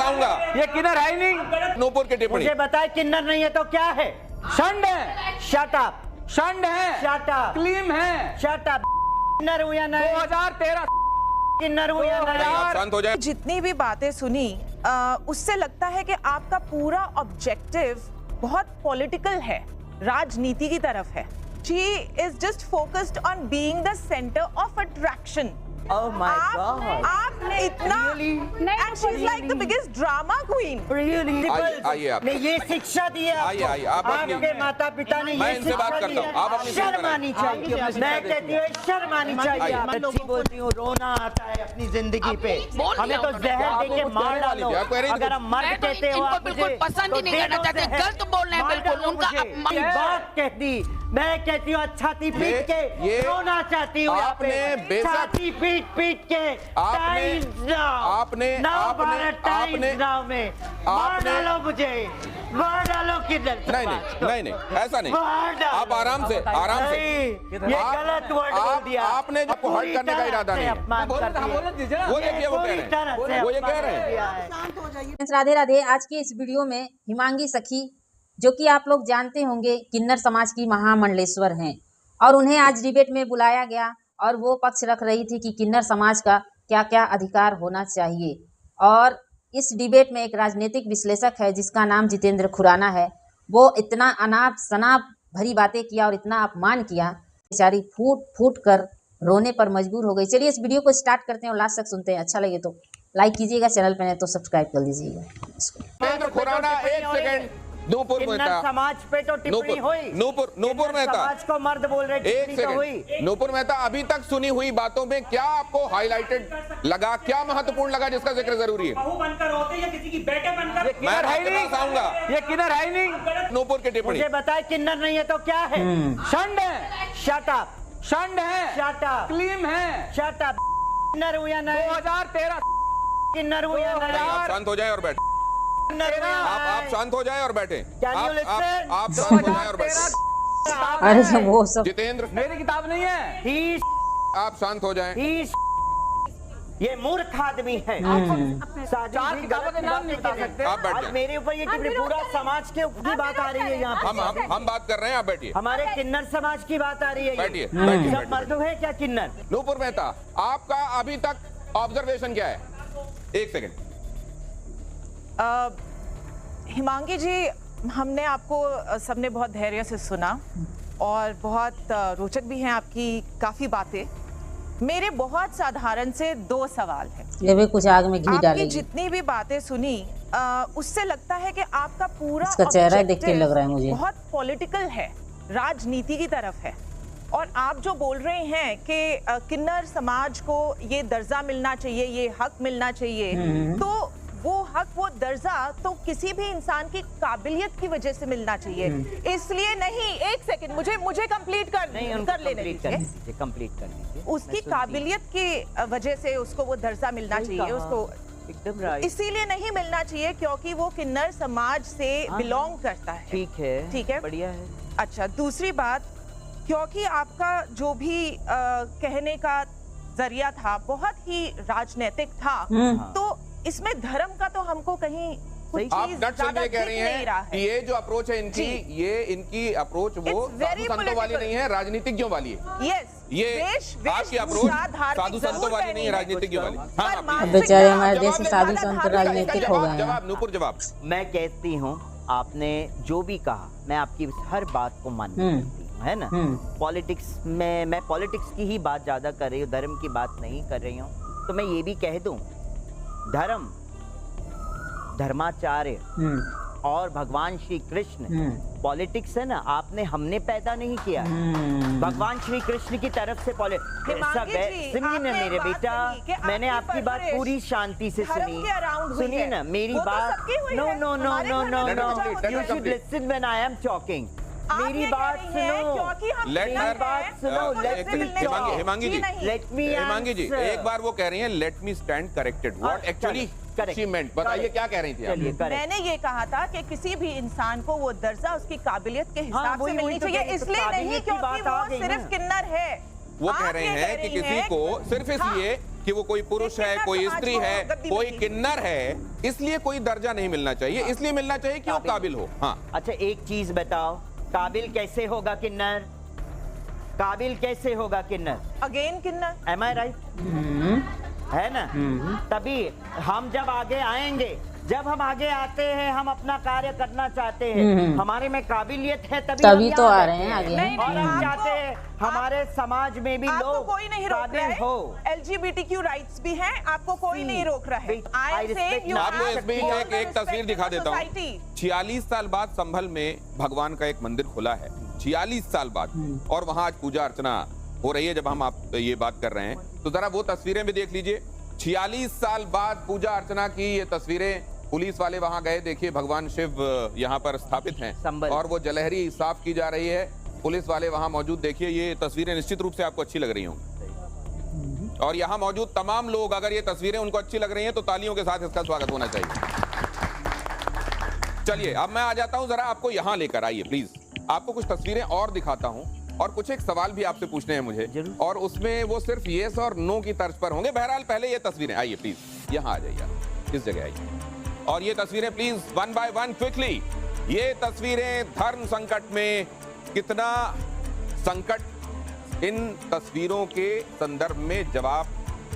दर्शाऊंगा। ये किन्नर है ही नहीं। नूपुर की टिप्पणी। मुझे बताए किन्नर नहीं है तो क्या है? षंड है, शट अप, षंड है, शट अप, क्लीम है। Shut up. किन्नर हूं या नहीं? 2013 किन्नर हूं या नहीं? आप शांत हो जाए। जितनी भी बातें सुनी उससे लगता है कि आपका पूरा ऑब्जेक्टिव बहुत पॉलिटिकल है, राजनीति की तरफ है। She is just focused on being the center of attraction. Oh my God. आपने इतना and she's like the biggest drama queen. Really? आइए आप। ने ये शिक्षा दी है आइए, आइए, आप अपनी- आपके माता पिता ने मैं ये इनसे शिक्षा बात दी करता है। हूं। आप अपनी शिक्षा शर्म आनी चाहिए। मैं कहती हूँ शर्म आनी चाहिए। सच्ची बोलती हूँ, रोना आता है अपनी जिंदगी पे। हमें तो जहर दे के मार डालो। अगर हम मर्द कहते हो आप मुझे, बिल्कुल पसंद ही नहीं करना चाहते, गलत बोल रहे हैं बिल्कुल। उनका अपमान बात कहती, मैं कहती हूँ छाती पीट के रोना चाहती हूँ यहाँ पे। आपने बेशक- छाती पीट के आपने मार डालो मुझे, मार डालो किधर। नहीं ऐसा नहीं। मार डालो। आप आराम से ये गलत वर्ड बोल दिया। आपने आपको हर्ट करने का इरादा नहीं है। वो देखिए वो कह रहे हैं, वो ये कह रहे हैं। राधे राधे। आज की इस वीडियो में हिमांगी सखी, जो कि आप लोग जानते होंगे किन्नर समाज की महामंडलेश्वर हैं, और उन्हें आज डिबेट में बुलाया गया और वो पक्ष रख रही थी कि किन्नर समाज का क्या क्या अधिकार होना चाहिए। और इस डिबेट में एक राजनीतिक विश्लेषक है जिसका नाम जितेंद्र खुराना है। वो इतना अनाप शनाप भरी बातें किया और इतना अपमान किया, बेचारी फूट कर रोने पर मजबूर हो गई। चलिए इस वीडियो को स्टार्ट करते हैं और लास्ट तक सुनते हैं। अच्छा लगे तो लाइक कीजिएगा, चैनल पर नहीं तो सब्सक्राइब कर दीजिएगा। जितेंद्र खुराना, एक सेकंड। नूपुर मेहता, समाज पे तो टिप्पणी हुई। नूपुर मेहता, समाज को मर्द बोल रहे, एक टिप्पणी तो हुई। सेकंड। नूपुर मेहता, अभी तक सुनी हुई बातों में क्या आपको हाईलाइटेड लगा, क्या महत्वपूर्ण लगा जिसका जिक्र जरूरी है? बहू बनकर होते या किसी की बेटे बनकर? मैं दर्शाऊंगा। ये किन्नर है ही नहीं। नूपुर की टिप्पणी। मुझे बताए किन्नर नहीं है तो क्या है? षंड है, शट अप, षंड है, शट अप, क्लीम है। Shut up. किन्नर हूं या नहीं? 2013 किन्नर हूं या नहीं? आप शांत हो जाए और बैठे। आप शांत हो जाए और बैठे। आप शांत हो जाए और बैठे। अरे वो सब जितेंद्र, मेरी किताब नहीं है। He- आप शांत हो जाएं। he- ये मूर्ख आदमी है। चार किताबों के नाम नहीं बता सकते। आप बैठ आज जाएं। मेरे ऊपर ये टिप्पणी, पूरा समाज के की बात आ रही है यहाँ पे। हम बात कर रहे हैं, आप बैठिए। हमारे किन्नर समाज की बात आ रही है। बैठिए, सब बैठिए। मर्द है क्या किन्नर? नूपुर मेहता, आपका अभी तक ऑब्जर्वेशन क्या है? एक सेकंड। हिमांगी जी, हमने आपको सबने बहुत धैर्य से सुना और बहुत रोचक भी हैं आपकी काफी बातें। मेरे बहुत साधारण से दो सवाल हैं। ये भी कुछ आग में घी आपकी डालेगी। जितनी भी बातें सुनी उससे लगता है कि आपका पूरा इसका चेहरा देख के objective लग रहा है मुझे बहुत पॉलिटिकल है, राजनीति की तरफ है। और आप जो बोल रहे हैं कि किन्नर समाज को ये दर्जा मिलना चाहिए, ये हक मिलना चाहिए, तो वो हक, वो दर्जा तो किसी भी इंसान की काबिलियत की वजह से मिलना चाहिए। इसलिए नहीं, एक सेकंड, मुझे कंप्लीट कर लेने दीजिए। कंप्लीट कर दीजिए। उसकी काबिलियत की वजह से उसको वो दर्जा मिलना चाहिए, उसको एकदम राइट। इसीलिए नहीं मिलना चाहिए क्योंकि वो किन्नर समाज से बिलोंग करता है। ठीक है, बढ़िया है। अच्छा, दूसरी बात, क्योंकि आपका जो भी कहने का जरिया था बहुत ही राजनीतिक था, तो इसमें धर्म का तो हमको कहीं कुछ आप चीज नट ज्यादा ये कह दिख रही नहीं रहा हैं है। कि ये जो अप्रोच है इनकी, ये इनकी अप्रोच वो It's very साधु संतों वाली political. नहीं है, राजनीतिज्ञों वाली है। यस, ये आपकी अप्रोच साधु संतों वाली नहीं है, राजनीतिज्ञों वाली। अब बेचारे हमारे देश में साधु संत राजनीतिक हो गए हैं। जवाब नूपुर, जवाब। मैं कहती हूँ, आपने जो भी कहा मैं आपकी हर बात को मानती हूँ, है ना। पॉलिटिक्स में मैं पॉलिटिक्स की ही बात ज्यादा कर रही हूँ, धर्म की बात नहीं कर रही हूँ। तो मैं ये भी कह दूं, धर्म, धर्माचार्य और भगवान श्री कृष्ण, पॉलिटिक्स है ना, आपने हमने पैदा नहीं किया। भगवान श्री कृष्ण की तरफ से पॉलिटिक्स सब है। सुनिए ना मेरे बेटा, मैंने आपकी बात पूरी शांति से सुनी। सुनिए ना मेरी बात। No no no no no no, you should listen when I am talking. मेरी बात सुनो, मेरी बात सुनो। हिमांगी जी, लेट मी हिमांगी जी, एक बार वो कह रही हैं let me stand corrected. What actually she meant, बताइए क्या कह रही थी आप? मैंने ये कहा था कि किसी भी इंसान को वो दर्जा उसकी काबिलियत के हिसाब से मिलनी चाहिए, इसलिए नहीं क्योंकि वो सिर्फ किन्नर है। वो कह रहे हैं कि किसी को सिर्फ इसलिए कि वो कोई पुरुष है, कोई स्त्री है, कोई किन्नर है, इसलिए कोई दर्जा नहीं मिलना चाहिए। इसलिए मिलना चाहिए कि वो काबिल हो। हाँ, अच्छा एक चीज बताओ, काबिल कैसे होगा किन्नर? काबिल कैसे होगा किन्नर? अगेन किन्नर। एम आई राइट? है ना? तभी हम जब आगे आएंगे, जब हम आगे आते हैं, हम अपना कार्य करना चाहते हैं, हमारे में काबिलियत है, तभी तो आ रहे हैं आगे। और हम चाहते हैं हमारे समाज में भी आपको लोग कोई नहीं रोक रहा काबिल हो। है। LGBTQ राइट्स भी हैं, आपको कोई नहीं रोक रहा है। आपको इस बीच एक तस्वीर दिखा देता हूँ। 46 साल बाद संभल में भगवान का एक मंदिर खुला है, 46 साल बाद, और वहाँ आज पूजा अर्चना हो रही है। जब हम आप ये बात कर रहे हैं तो जरा वो तस्वीरें भी देख लीजिए। 46 साल बाद पूजा अर्चना की ये तस्वीरें, पुलिस वाले वहां गए, देखिए भगवान शिव यहाँ पर स्थापित हैं और वो जलहरी साफ की जा रही है, पुलिस वाले वहां मौजूद। देखिए ये तस्वीरें निश्चित रूप से आपको अच्छी लग रही होंगी, और यहाँ मौजूद तमाम लोग, अगर ये तस्वीरें उनको अच्छी लग रही हैं तो तालियों के साथ इसका स्वागत होना चाहिए। चलिए अब मैं आ जाता हूँ, जरा आपको यहाँ लेकर आइए प्लीज। आपको कुछ तस्वीरें और दिखाता हूँ और कुछ एक सवाल भी आपसे पूछने हैं मुझे, और उसमें वो सिर्फ येस और नो की तर्ज पर होंगे। बहरहाल पहले ये तस्वीरें, आइए प्लीज यहाँ आ जाइए, आप इस जगह आइए, और ये तस्वीरें please one by one quickly. ये तस्वीरें धर्म संकट में कितना संकट इन तस्वीरों के संदर्भ में जवाब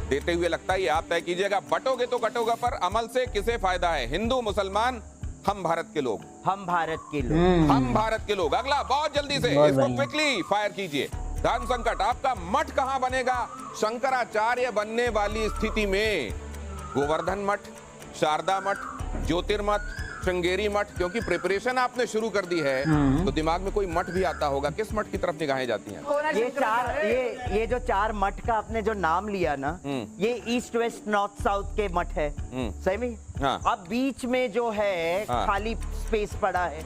देते हुए लगता है, ये आप तय कीजिएगा। बटोगे तो कटोगा, पर अमल से किसे फायदा है? हिंदू, मुसलमान, हम भारत के लोग। हम भारत के लोग। हम भारत के लोग। अगला बहुत जल्दी से इसको क्विकली फायर कीजिए। धर्म संकट, आपका मठ कहां बनेगा? शंकराचार्य बनने वाली स्थिति में गोवर्धन मठ, शारदा मठ, ज्योतिर्मठ, श्रृंगेरी मठ, क्योंकि प्रिपरेशन आपने शुरू कर दी है तो दिमाग में कोई मठ भी आता होगा। किस मठ की तरफ निगाहें जाती हैं? ये जो 4 मठ का आपने जो नाम लिया ना, ये ईस्ट वेस्ट नॉर्थ साउथ के मठ है, सही में? हाँ। अब बीच में जो है खाली स्पेस पड़ा है,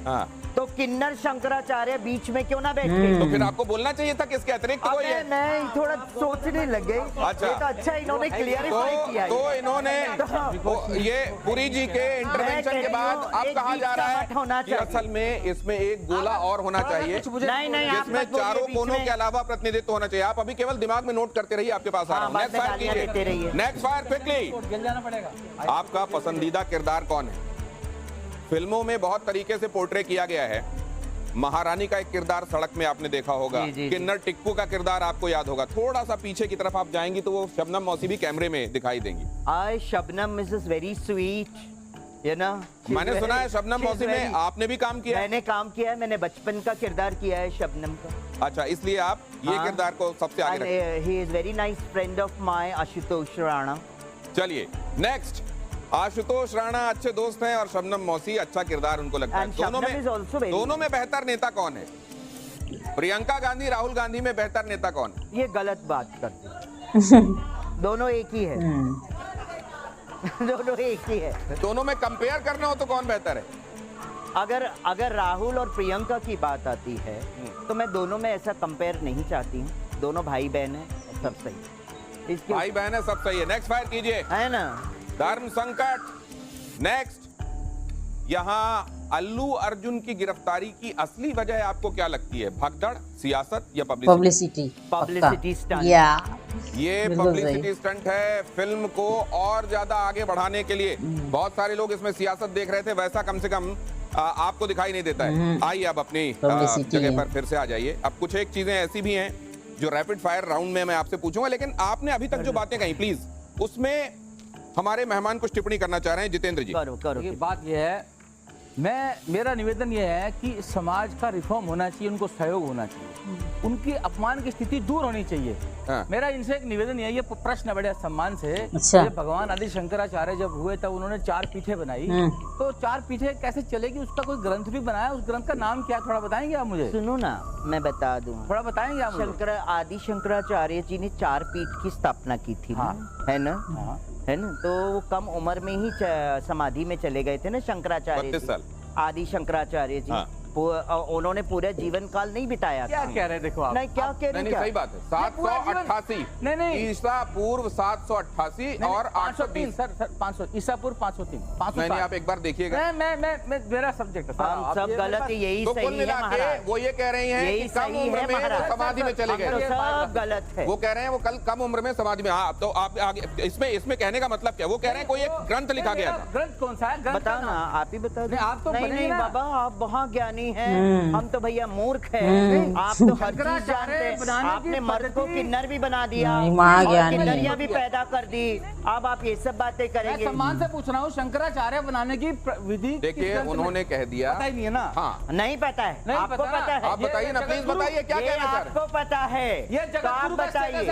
तो किन्नर शंकराचार्य बीच में क्यों ना बैठे? तो फिर आपको बोलना चाहिए था किसके अतिरिक्त कोई है? मैं थोड़ा सोचने लग गई। अच्छा, ये तो अच्छा इन्होंने क्लियरिफाई किया। तो इन्होंने ये पुरी जी के इंटरवेंशन के बाद अब कहा जा रहा है कि असल में इसमें एक गोला और होना चाहिए, नहीं, जिसमें चारों कोनों के अलावा प्रतिनिधित्व होना चाहिए। आप अभी केवल दिमाग में नोट करते रहिए, आपके पास आ रहा हूं। नेक्स्ट फायर कीजिए, नेक्स्ट फायर क्विकली। आपका पसंदीदा किरदार कौन है? फिल्मों में बहुत तरीके से पोर्ट्रे किया गया है। महारानी का एक किरदार सड़क में आपने देखा होगा, किन्नर टिक्कू का किरदार आपको याद होगा। थोड़ा सा पीछे की तरफ आप जाएंगी तो वो शबनम मौसी भी कैमरे में दिखाई देंगी। I Shabnam is very sweet, you know, मैंने सुना है शबनम मौसी में आपने भी काम किया है? मैंने काम किया है, मैंने बचपन का किरदार किया है शबनम का। अच्छा, इसलिए आप ये किरदार को सबसे आगे रखते हैं। He is very nice friend of my Ashutosh Rana. चलिए नेक्स्ट, आशुतोष राणा अच्छे दोस्त हैं और शबनम मौसी अच्छा किरदार उनको लगता है। दोनों में बेहतर नेता कौन है? प्रियंका गांधी, राहुल गांधी में बेहतर नेता कौन है? ये गलत बात करते दोनों एक ही है। दोनों एक ही है। दोनों में कंपेयर करना हो तो कौन बेहतर है? अगर राहुल और प्रियंका की बात आती है तो मैं दोनों में ऐसा कंपेयर नहीं चाहती हूँ। दोनों भाई बहन है, सब सही। भाई बहन है, सब सही है। नेक्स्ट फायर कीजिए, है ना? धर्म संकट। नेक्स्ट, यहाँ अल्लू अर्जुन की गिरफ्तारी की असली वजह आपको क्या लगती है? भगदड़, सियासत या पब्लिसिटी? Publicity stunt. ये पब्लिसिटी स्टंट है, फिल्म को और ज्यादा आगे बढ़ाने के लिए। बहुत सारे लोग इसमें सियासत देख रहे थे, वैसा कम से कम आपको दिखाई नहीं देता है। आइए अब अपनी जगह पर फिर से आ जाइए। अब कुछ एक चीजें ऐसी भी हैं जो रैपिड फायर राउंड में मैं आपसे पूछूंगा, लेकिन आपने अभी तक जो बातें कही प्लीज उसमें हमारे मेहमान कुछ टिप्पणी करना चाह रहे हैं। जितेंद्र जी, करो। ये बात ये है, मेरा निवेदन ये है कि समाज का रिफॉर्म होना चाहिए, उनको सहयोग होना चाहिए, उनकी अपमान की स्थिति दूर होनी चाहिए। मेरा इनसे एक निवेदन ये प्रश्न बड़े सम्मान से। अच्छा। भगवान आदि शंकराचार्य जब हुए तब उन्होंने 4 पीठें बनाई, तो 4 पीठें कैसे चलेगी? उसका कोई ग्रंथ भी बनाया, उस ग्रंथ का नाम क्या, थोड़ा बताएंगे आप मुझे? सुनो ना, मैं बता दूं, थोड़ा बताएंगे आप मुझे? आदि शंकराचार्य जी ने 4 पीठ की स्थापना की थी, है ना? है ना? तो वो कम उम्र में ही समाधि में चले गए थे ना शंकराचार्य जी, आदि शंकराचार्य जी। उन्होंने पूरा जीवन काल नहीं बिताया क्या कह रहे हैं देखो आप? नहीं क्या कह रहे नहीं, सही बात है। 788 नहीं ईसा पूर्व 788 और 803 सर 500 ईसा पूर्व 503 नहीं, आप एक बार देखिएगा। मैं मेरा सब्जेक्ट है। हम सब गलत है, यही तो कुल सही है मिला के महाराज। वो ये कह रही हैं यही कि कम सही उम्र है में वो महाराज। समाधि में चले तो गए। सब गलत है। वो कह रहे हैं वो कल कम उम्र में समाधि में। हाँ, तो आप आगे इसमें कहने का मतलब क्या? वो कह रहे हैं कोई एक ग्रंथ लिखा गया था। ग्रंथ कौन सा है? ग्रंथ बताओ ना, आप ही बता दो। आप तो नहीं ना। बाबा, आप वहाँ ज्ञानी हैं, हम तो भैया मूर्ख हैं। आप तो हर चीज जानते हैं। आपने मर्द को किन्नर भी बना दिया, किन्नरियाँ भी पैदा कर दी। अब आप ये सब बातें करेंगे? सम्मान से पूछ रहा हूँ, शंकराचार्य बनाने की विधि देखिए, उन्होंने कह दिया, पता ही नहीं है ना। हाँ, नहीं पता है। आपको पता है? आप बताइए ना, प्लीज बताइए क्या कहना चाह रहे हैं? आपको पता है? ये तो आप बताइए।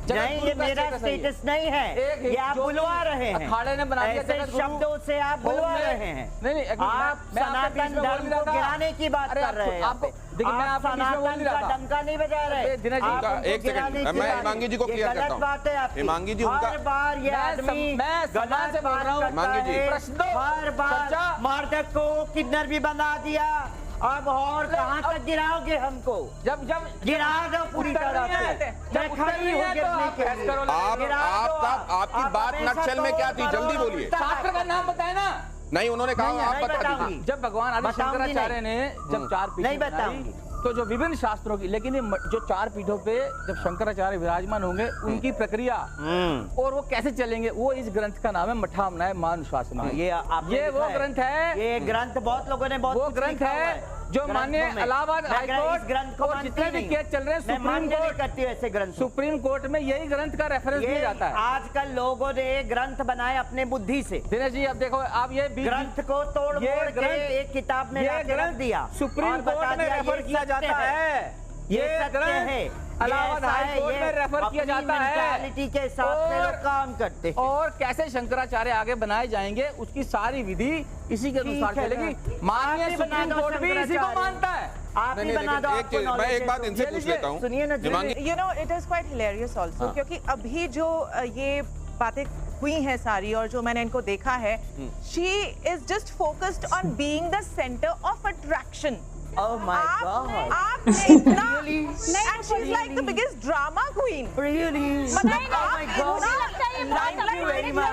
नहीं, ये मेरा स्टेटस नहीं है, ये आप बुलवा रहे हैं। अखाड़े ने बना दिया ऐसे शब्दों से आप बुलवा रहे हैं। नहीं, आप सनातन धर्म को गिराने की बात कर रहे हैं। आपको देखिए, मैं आप सनातन का डंका नहीं बजा रहे। एक सेकंड, मैं हिमांगी जी को क्लियर करता हूँ। बात है आपकी। हिमांगी जी, उनका हर बार ये आदमी गलत से बोल रहा हूँ। हिमांगी जी, हर बार मर्द को किन्नर भी बना दिया। अब और कहाँ तक गिराओगे हमको? जब गिरा दो पूरी तरह से। मैं खड़ी हूँ गिरने के लिए। आपकी बात नक्शल में क्या थी? जल्दी बोलिए। शास्त्र का नाम बताए ना। नहीं, उन्होंने कहा आप बता दीजिए। जब भगवान आदि शंकराचार्य ने जब 4 पीढ़ी नहीं बताऊंगी, तो जो विभिन्न शास्त्रों की, लेकिन ये जो 4 पीठों पे जब शंकराचार्य विराजमान होंगे, उनकी प्रक्रिया और वो कैसे चलेंगे, वो इस ग्रंथ का नाम है मठामनाय मानुशासना। ये वो ग्रंथ है। ये ग्रंथ बहुत लोगों ने बहुत वो ग्रंथ है जो मान्य इलाहाबाद हाईकोर्ट ग्रंथ को और जितने भी केस चल रहे हैं सुप्रीम कोर्ट करती है, ऐसे ग्रंथ सुप्रीम कोर्ट में यही ग्रंथ का रेफरेंस दिया जाता है। आजकल लोगों ने ग्रंथ बनाए अपने बुद्धि से। दिनेश जी, अब देखो, आप ये ग्रंथ को तोड़ मोड़ के एक किताब में रख दिया, सुप्रीम कोर्ट में रेफर किया जाता है। ये ग्रंथ है इलाहाबाद हाई कोर्ट में रेफर किया जाता है। मेंटालिटी के साथ में लोग काम करते हैं। और कैसे शंकराचार्य आगे बनाए जाएंगे, उसकी सारी विधि इसी के अनुसार चलेगी। माननीय सुप्रीम कोर्ट भी इसी को मानता है। आप ही बना दो। मैं एक बात इनसे पूछ लेता हूँ। सुनिए ना, you know, it is quite hilarious also, क्योंकि अभी जो ये बातें हुई हैं सारी, और जो मैंने इनको देखा है, she is just focused on being the centre of attraction. Oh my God! आपने इतना, and she's like the biggest drama queen. Really? मतलब Oh my God! Thank you very much.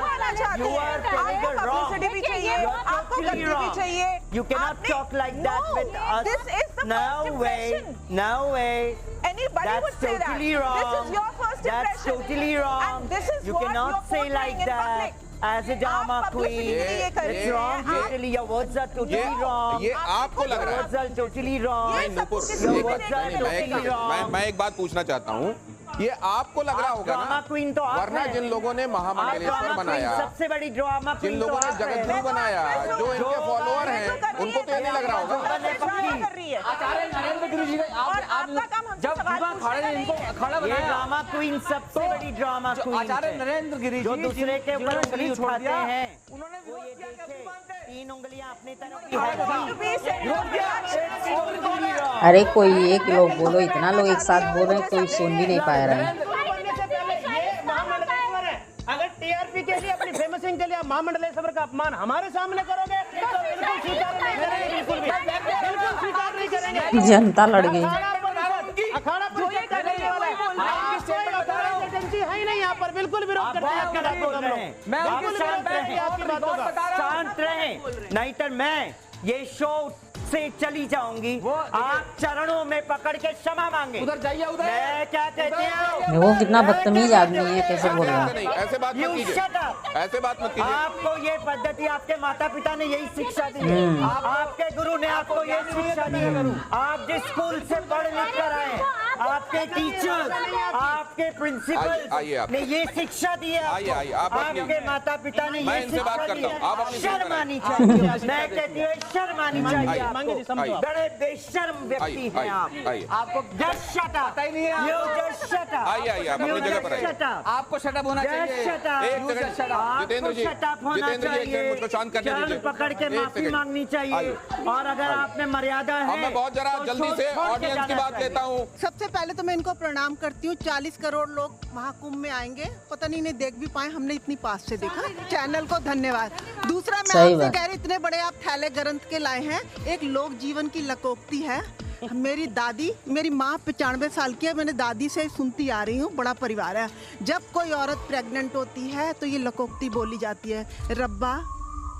You are telling the wrong. publicity भी चाहिए, आपको totally गद्दी भी wrong. चाहिए। You cannot talk like that No, with us. this is the No first way. impression. No way. Anybody That's would say that. totally wrong. This is your first That's impression. totally wrong. And this is You what cannot you're say portraying like in that. public. As a drama आप publicity queen, के लिए ये कर रही it's हैं। wrong. Totally, your words are totally wrong. ये आपको लग रहा है? Words are totally wrong. नहीं, नुपुर, मैं एक बात पूछना चाहता हूँ। ये आपको लग रहा होगा ड्रामा ना, क्वीन तो आप वरना हैं। जिन लोगों ने महामंडलेश्वर बनाया, सबसे बड़ी ड्रामा जिन क्वीन लोगों तो ने आप जगत हैं। गुरु बनाया, जो इनके फॉलोअर हैं, उनको तो ये नहीं लग रहा होगा। आचार्य नरेंद्र गिरी जी, आप जब जुबान खाड़े ने इनको अखाड़ा ये बनाया, ड्रामा क्वीन सबसे बड़ी ड्रामा क्वीन आचार्य है। नरेंद्र गिरी जो जी दूसरे के ऊपर उंगली उठाते हैं, उन्होंने विरोध किया कि अपनी मानते हैं। 3 उंगलियां अपनी तरफ की है। अरे कोई एक लोग बोलो, इतना लोग एक साथ बोल रहे हैं, कोई सुन भी नहीं पा रहा है। अगर टीआरपी के लिए, अपनी फेमसिंग के लिए आप महामंडलेश्वर का अपमान हमारे सामने करोगे तो बिल्कुल स्वीकार नहीं करेंगे, बिल्कुल स्वीकार नहीं करेंगे। जनता लड़ गई। अखाड़ा पर एजेंसी है ही नहीं, यहाँ पर बिल्कुल विरोध करते हैं आपकी बातों का हम लोग। मैं बिल्कुल विरोध करते हैं आपकी बातों का। शांत रहें, नहीं तो मैं ये शो से चली जाऊंगी। आप चरणों में पकड़ के क्षमा मांगे। उधर जाइए, उधर। मैं क्या कहती हूँ? वो कितना बदतमीज आदमी है, कैसे बोल रहा है। ऐसे बात मत कीजिए, ऐसे बात मत कीजिए। आपको ये पद्धति आपके माता पिता ने यही शिक्षा दी है, आपके गुरु ने आपको ये शिक्षा दी है। आप जिस स्कूल से पढ़ लिख कर आए, आपके टीचर, आपके प्रिंसिपल ने ये शिक्षा दी है। आपके माता पिता ने ये शिक्षा दी है। शर्म आनी चाहिए। मैं कहती हूँ शर्म आनी चाहिए। बड़े बेशर्म व्यक्ति हैं आप। आपको जस्ट शट अप। पता ही नहीं है। You just shut up. आइए, आप अपनी जगह पर आइए। Shut up. आपको शटअप होना चाहिए। Just shut up. एक सेकंड, जितेंद्र जी, जितेंद्र जी, एक सेकंड मुझको शांत करने चरण दीजिए। पकड़ के एक माफी सेकंड। मांगनी चाहिए। और अगर आप में मर्यादा है, अब मैं बहुत जरा तो जल्दी सोच से समझ के ऑडियंस की जाना बात चाहिए। लेता हूँ। सबसे सबसे पहले तो मैं इनको प्रणाम करती हूँ। 40 करोड़ लोग महाकुंभ में आएंगे, पता नहीं इन्हें देख भी पाए, हमने इतनी पास से देखा। चैनल को धन्यवाद। दूसरा मैं आपसे कह रही, इतने बड़े आप थैले ग्रंथ के लाए हैं, एक लोक जीवन की लकोक्ति है। मेरी दादी, मेरी माँ 95 साल की है, मैंने दादी से सुनती आ रही हूँ, बड़ा परिवार है। जब कोई औरत प्रेग्नेंट होती है तो ये लकोक्ति बोली जाती है, रब्बा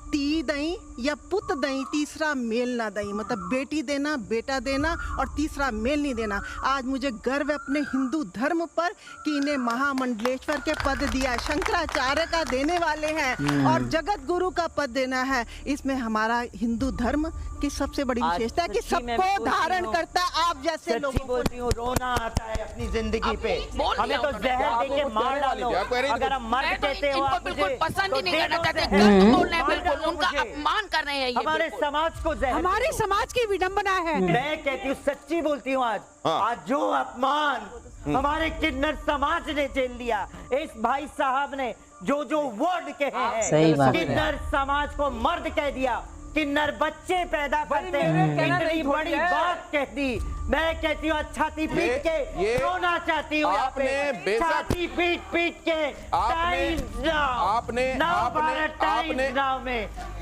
ती दई या पुत दई, तीसरा मेल ना दई, मतलब बेटी देना, बेटा देना और तीसरा मेल नहीं देना। आज मुझे गर्व है अपने हिंदू धर्म पर कि इन्हें महामंडलेश्वर के पद दिया है, शंकराचार्य का देने वाले हैं और जगत गुरु का पद देना है। इसमें हमारा हिंदू धर्म की सबसे बड़ी विशेषता है कि सबको धारण करता है। आप जैसे लोगों को रोना आता है अपनी जिंदगी पे, हमें तो जहर देके मार डालो। अगर हम मर कहते हो, इनको बिल्कुल पसंद ही नहीं करना चाहते, गलत बोल रहे हैं, बिल्कुल उनका अपमान कर रहे हैं। हमारे समाज को जहर, हमारे समाज की विडंबना है। मैं कहती हूँ, सच्ची बोलती हूँ, आज जो अपमान हमारे किन्नर समाज ने झेल लिया, इस भाई साहब ने जो वर्ड कहे हैं, किन्नर समाज को मर्द कह दिया, किन्नर बच्चे पैदा करते हैं, इतनी बड़ी बात कह दी। मैं कहती हूँ छाती पीट के रोना चाहती हूँ, छाती पीट पीट के आपने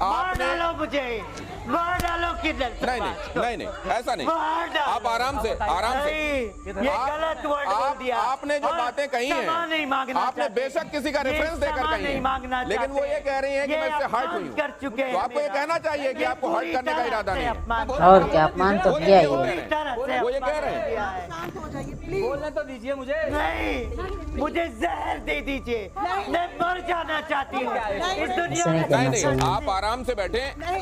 मार डालो मुझे, मार डालो किन्नर। नहीं ऐसा नहीं, आप आराम से ये गलत वर्ड बोल दिया आपने। जो बातें कही हैं आपने बेशक किसी का रेफरेंस देकर कही है, लेकिन वो ये कह रही है कि मैं इससे हर्ट हुई कर चुके हैं। तो आपको ये कहना चाहिए कि आपको हर्ट करने का इरादा नहीं है। और क्या अपमान तो किया ही है। वो ये कह रहे हैं। बोलने तो दीजिए मुझे। नहीं, मुझे जहर दे दीजिए, मैं मर जाना चाहती हूँ इस दुनिया में। नहीं, आप आराम से बैठे।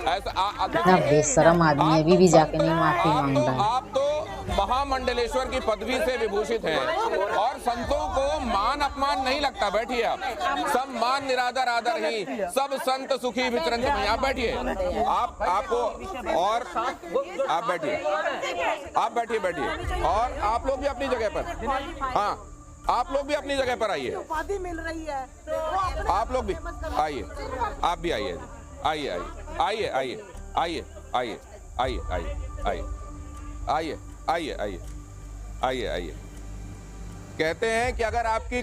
ऐसा बेशरम आदमी अभी भी जाके नहीं माफी मांग रहा है। आप तो महामंडलेश्वर की पदवी से विभूषित हैं और संतों को मान अपमान नहीं लगता। बैठिए आप। सब मान निरादर आदर ही, सब संत सुखी विचरंत में। आप बैठिए, आपको और आप बैठिए और आप लोग भी अपनी जगह पर। हाँ, आप लोग भी अपनी जगह पर आइए। उपाधि मिल रही है, आप लोग भी आइए, आप भी आइए, आइए आइए आइए आइए आइए आइए आइए आइए आइए आइए आइए आइए आइए। कहते हैं कि अगर आपकी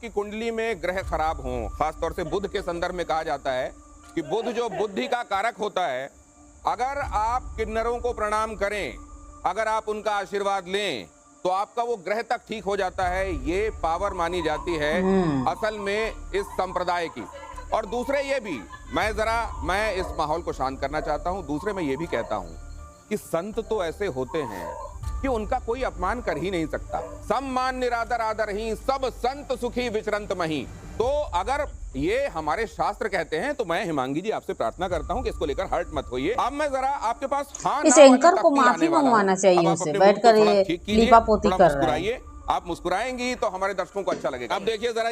कुंडली में ग्रह खराब हों, खासतौर से बुध के संदर्भ में कहा जाता है कि बुध जो बुद्धि का कारक होता है, अगर आप किन्नरों को प्रणाम करें, अगर आप उनका आशीर्वाद लें तो आपका वो ग्रह तक ठीक हो जाता है। ये पावर मानी जाती है असल में इस संप्रदाय की। और दूसरे ये भी, मैं इस माहौल को शांत करना चाहता हूँ। दूसरे मैं ये भी कहता हूँ कि संत तो ऐसे होते हैं कि उनका कोई अपमान कर ही नहीं सकता। सम्मान निरादर आदर ही, सब संत सुखी विचरंत मही। तो अगर ये हमारे शास्त्र कहते हैं तो मैं हिमांगी जी आपसे प्रार्थना करता हूं कि इसको लेकर हर्ट मत होइए। अब मैं जरा आपके पास इस एंकर को माफी मंगवाना चाहिए उनसे, बैठकर ये लीपापोती कर रहा है। आप मुस्कुराएंगी तो हमारे दर्शकों को अच्छा लगेगा। अब देखिए जरा